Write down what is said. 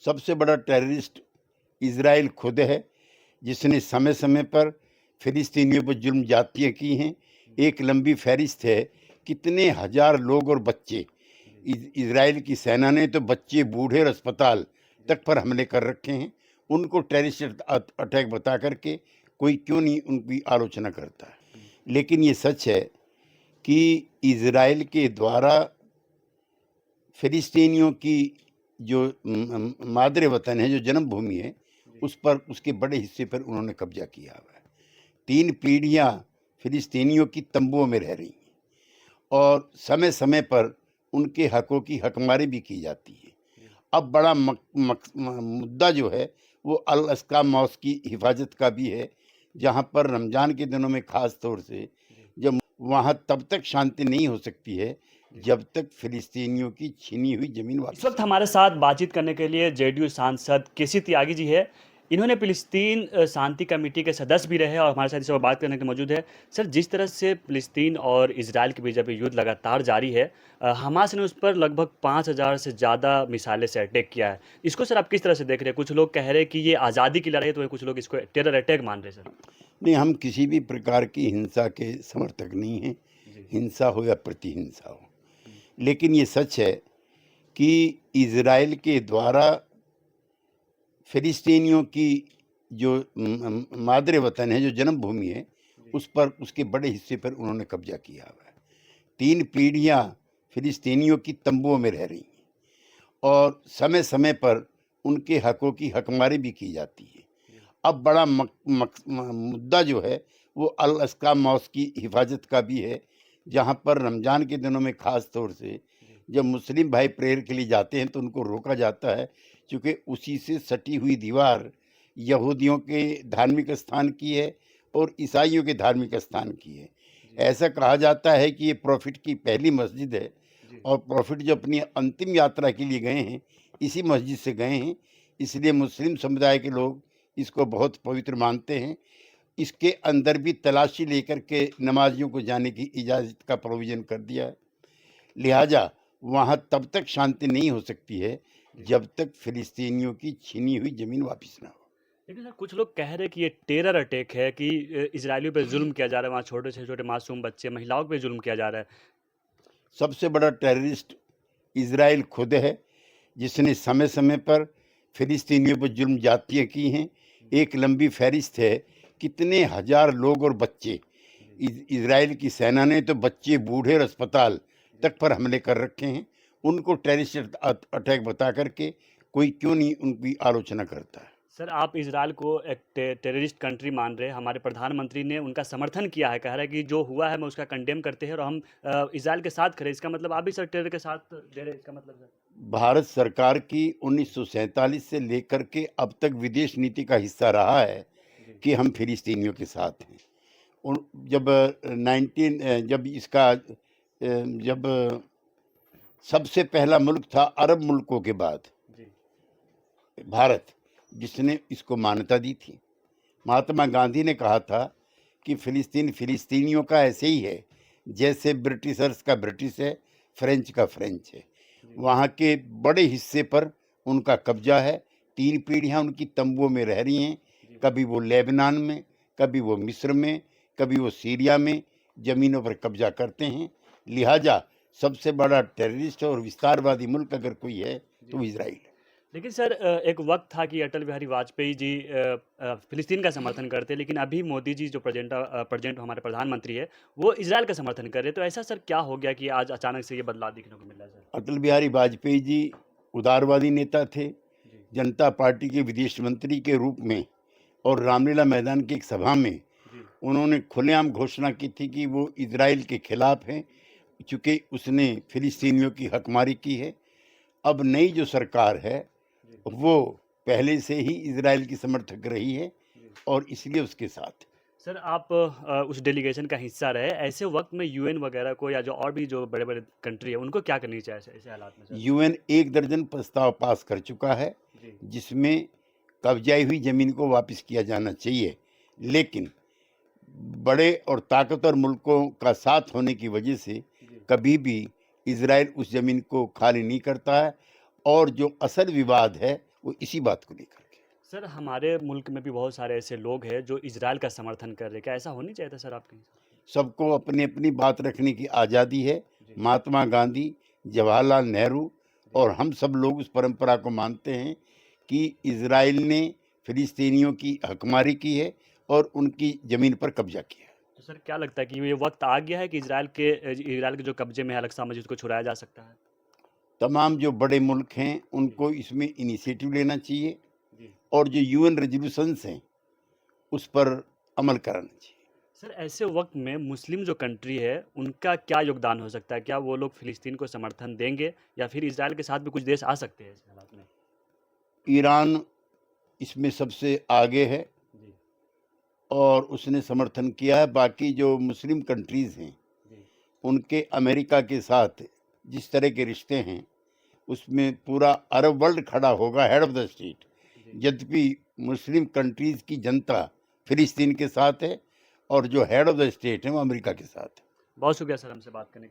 सबसे बड़ा terrorist Israel खुद है, जिसने समय समय पर फिलिस्तीनियों पर जुल्म ज्यादतियाँ की हैं। एक लंबी फहरिस्त है, कितने हजार लोग और बच्चे। इजराइल की सेना ने तो बच्चे, बूढ़े और अस्पताल तक पर हमले कर रखे हैं। उनको टेररिस्ट अटैक बता करके कोई क्यों नहीं उनकी आलोचना करता है। लेकिन ये सच है कि इजराइल के द्वारा फिलिस्तीनियों की जो मादरे वतन है, जो जन्मभूमि है, उस पर, उसके बड़े हिस्से पर उन्होंने कब्जा किया हुआ है। 3 पीढ़ियां फिलिस्तीनियों की तंबुओं में रह रही हैं और समय समय पर उनके हकों की हकमारी भी की जाती है। अब बड़ा मुद्दा जो है वो अल अक्सा मॉस्क की हिफाजत का भी है, जहां पर रमजान के दिनों में खास तौर से जब वहां तब तक शांति नहीं हो सकती है जब तक फिलिस्तीनियों की छीनी हुई जमीन इस वापस वक्त हमारे साथ बातचीत करने के लिए जेडीयू सांसद केसी त्यागी जी है। इन्होंने फिलिस्तीन शांति कमेटी के सदस्य भी रहे और हमारे साथ इस वक्त बात करने के लिए मौजूद है। सर, जिस तरह से फिलिस्तीन और इजराइल के बीच अभी युद्ध लगातार जारी है, हमास ने उस पर लगभग 5,000 से ज़्यादा मिसाइलें से अटैक किया है। इसको सर आप किस तरह से देख रहे हैं? कुछ लोग कह रहे हैं कि ये आज़ादी की लड़ाई है, तो वहीं कुछ लोग इसको टेरर अटैक मान रहे हैं सर। नहीं, हम किसी भी प्रकार की हिंसा के समर्थक नहीं हैं, जी। हिंसा हो या प्रतिहिंसा हो। लेकिन ये सच है कि इजराइल के द्वारा फिलिस्तीनियों की जो मादरे वतन है, जो जन्मभूमि है, उस पर, उसके बड़े हिस्से पर उन्होंने कब्जा किया हुआ है। 3 पीढ़ियां फिलिस्तीनियों की तंबुओं में रह रही हैं और समय समय पर उनके हकों की हकमारी भी की जाती है। अब बड़ा मुद्दा जो है वो अल अक्सा मॉस्क की हिफाजत का भी है, जहां पर रमजान के दिनों में खास तौर से जब मुस्लिम भाई प्रेयर के लिए जाते हैं तो उनको रोका जाता है, क्योंकि उसी से सटी हुई दीवार यहूदियों के धार्मिक स्थान की है और ईसाइयों के धार्मिक स्थान की है। ऐसा कहा जाता है कि ये प्रॉफिट की पहली मस्जिद है और प्रॉफिट जो अपनी अंतिम यात्रा के लिए गए हैं, इसी मस्जिद से गए हैं। इसलिए मुस्लिम समुदाय के लोग इसको बहुत पवित्र मानते हैं। इसके अंदर भी तलाशी लेकर के नमाजियों को जाने की इजाज़त का प्रोविज़न कर दिया है। लिहाजा वहाँ तब तक शांति नहीं हो सकती है जब तक फिलिस्तीनियों की छीनी हुई ज़मीन वापस ना हो। लेकिन सर, कुछ लोग कह रहे हैं कि ये टेरर अटैक है, कि इजरायलियों पे जुल्म किया जा रहा है, वहाँ छोटे से छोटे मासूम बच्चे, महिलाओं पे जुल्म किया जा रहा है। सबसे बड़ा टेररिस्ट इजराइल खुद है, जिसने समय समय पर फिलिस्तीनियों पर जुल्म ज्यादतियाँ की हैं। एक लंबी फहरिस्त है, कितने हजार लोग और बच्चे। इजराइल की सेना ने तो बच्चे, बूढ़े और अस्पताल तक पर हमले कर रखे हैं। उनको टेररिस्ट अटैक बता करके कोई क्यों नहीं उनकी आलोचना करता है। सर, आप इजराइल को एक टेररिस्ट कंट्री मान रहे हैं। हमारे प्रधानमंत्री ने उनका समर्थन किया है, कह रहा है कि जो हुआ है मैं उसका कंडेम करते हैं और हम इजराइल के साथ खड़े। इसका मतलब आप भी सर टेरर के साथ दे रहे हैं, इसका मतलब सर? भारत सरकार की 1947 से लेकर के अब तक विदेश नीति का हिस्सा रहा है जी। कि हम फिलिस्तीनियों के साथ हैं। उन जब 19 जब इसका जब सबसे पहला मुल्क था अरब मुल्कों के बाद जी। भारत, जिसने इसको मान्यता दी थी। महात्मा गांधी ने कहा था कि फिलिस्तीन फिलिस्तीनियों का ऐसे ही है जैसे ब्रिटिशर्स का ब्रिटिश है, फ्रेंच का फ्रेंच है। जी। वहाँ के बड़े हिस्से पर उनका कब्जा है। 3 पीढ़ियाँ उनकी तंबुओं में रह रही हैं। जी। कभी वो लेबनान में, कभी वो मिस्र में, कभी वो सीरिया में ज़मीनों पर कब्जा करते हैं। लिहाजा सबसे बड़ा टेररिस्ट और विस्तारवादी मुल्क अगर कोई है तो जी। वो इजराइल है। लेकिन सर, एक वक्त था कि अटल बिहारी वाजपेयी जी फिलिस्तीन का समर्थन करते, लेकिन अभी मोदी जी जो प्रेजेंट हमारे प्रधानमंत्री है, वो इजराइल का समर्थन कर रहे हैं। तो ऐसा सर क्या हो गया कि आज अचानक से ये बदलाव देखने को मिल रहा है सर? अटल बिहारी वाजपेयी जी उदारवादी नेता थे। जी। जनता पार्टी के विदेश मंत्री के रूप में और रामलीला मैदान की एक सभा में जी। उन्होंने खुलेआम घोषणा की थी कि वो इजराइल के खिलाफ हैं, चूँकि उसने फिलिस्तीनियों की हकमारी की है। अब नई जो सरकार है जी। वो पहले से ही इजराइल की समर्थक रही है जी। और इसलिए उसके साथ। सर, आप उस डेलीगेशन का हिस्सा रहे। ऐसे वक्त में यूएन वगैरह को या जो और भी जो बड़े बड़े कंट्री है, उनको क्या करनी चाहिए ऐसे ऐसे हालात में सर? यूएन 1 दर्जन प्रस्ताव पास कर चुका है, जी। जिसमें कब्जाई हुई ज़मीन को वापस किया जाना चाहिए। लेकिन बड़े और ताकतवर मुल्कों का साथ होने की वजह से जी। कभी भी इजराइल उस ज़मीन को खाली नहीं करता है और जो असल विवाद है वो इसी बात को लेकर के। सर हमारे मुल्क में भी बहुत सारे ऐसे लोग हैं जो इजराइल का समर्थन कर रहे हैं, क्या ऐसा होनी चाहिए था सर आपके हिसाब सबको अपनी अपनी बात रखने की आज़ादी है। जी। महात्मा गांधी, जवाहरलाल नेहरू और हम सब लोग उस परंपरा को मानते हैं कि इज़राइल ने फिलिस्तीनियों की हकमारी की है और उनकी ज़मीन पर कब्जा किया है। तो सर क्या लगता है कि ये वक्त आ गया है कि इजराइल के जो कब्जे में है अल-अक्सा मस्जिद को छुड़ाया जा सकता है? तमाम जो बड़े मुल्क हैं उनको इसमें इनिशिएटिव लेना चाहिए जी। और जो यूएन रेजोल्यूशंस हैं उस पर अमल कराना चाहिए। सर ऐसे वक्त में मुस्लिम जो कंट्री है उनका क्या योगदान हो सकता है? क्या वो लोग फिलिस्तीन को समर्थन देंगे या फिर इजराइल के साथ भी कुछ देश आ सकते हैं इस हालात में? ईरान इसमें सबसे आगे है जी, और उसने समर्थन किया है। बाकी जो मुस्लिम कंट्रीज़ हैं जी, उनके अमेरिका के साथ जिस तरह के रिश्ते हैं उसमें पूरा अरब वर्ल्ड खड़ा होगा हेड ऑफ द स्टेट। जी। यद्यपि मुस्लिम कंट्रीज़ की जनता फिलिस्तीन के साथ है और जो हेड ऑफ द स्टेट है वो अमेरिका के साथ है। बहुत शुक्रिया सर हमसे बात करने के